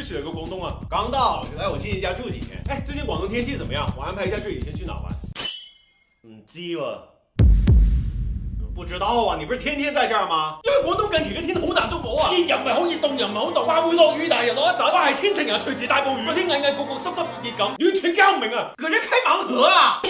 幾時嚟過廣東啊？剛到，就來我親戚家住幾天。哎，最近廣東天氣怎麼樣？我安排一下這幾天去哪玩。唔知喎。不知道啊？你不是天天在這兒嗎？因為廣東近期嘅天好難捉摸啊，熱又唔係好熱，凍又唔係好凍，話會落雨，但係又落一陣，話係天晴又隨時大暴雨，個天翳翳焗焗濕濕熱熱咁，完全搞唔明啊！個人開盲盒啊！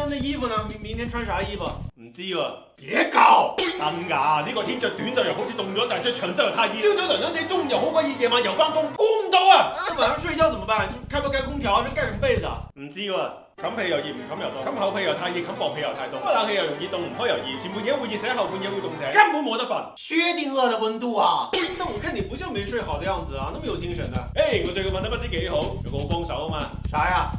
那衣服呢？明天穿啥衣服？唔知喎。別搞！真㗎，呢個天着短袖又好似凍咗，但係着長袖又太熱。朝早涼涼地，中午又好鬼熱，夜晚又翻工，估唔到啊！那晚上睡覺怎麼辦？開不開空調？蓋什麼被子啊？唔知喎。冚被又熱，唔冚又凍；冚厚被又太熱，冚薄被又太凍。開冷氣又容易凍，唔開又熱。前半夜會熱醒，後半夜會凍醒，根本冇得瞓。薛定諤的溫度啊！但我看你不像沒睡好的樣子啊，那麼有精神啊！我最近瞓得不知幾好，有個好幫手啊嘛。啥呀？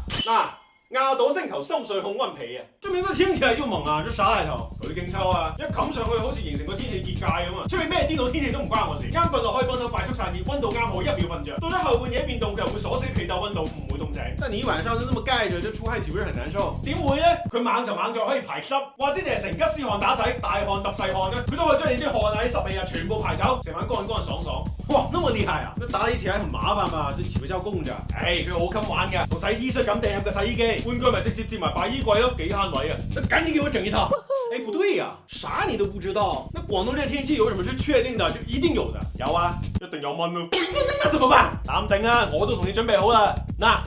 亞朵星球深睡控溫被啊！這名字聽起來就猛啊！這啥來頭？佢勁抽啊！一冚上去好似形成個天氣結界咁啊！出面咩顛倒天氣都唔關我事。啱瞓落可以幫手快速散熱，溫度啱好，1秒瞓着。到咗後半夜變凍，佢又會鎖死被竇溫度，唔會凍醒。但你一晚上就這麼蓋着，就出汗豈不是很難受？點會呢？佢猛就猛在可以排濕，或者你係成吉思汗打仔，大汗揼細汗咧，佢都可以將你啲汗啊、啲濕氣啊全部排走，成晚乾乾爽爽。哇，那麼厲害啊！那打理起來很麻煩嘛，就豈不交工咋？佢好襟玩㗎，同洗 T 恤咁掟入個洗衣機，換句咪直接接埋擺衣櫃咯，幾慳位啊！那趕緊給我整一套。不對呀，啥你都不知道？那廣東這天氣有什麼是確定的？就一定有的。有啊，一定有蚊咯。那怎麼辦？淡定啊，我都同你準備好啦。嗱，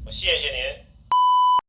我謝謝您。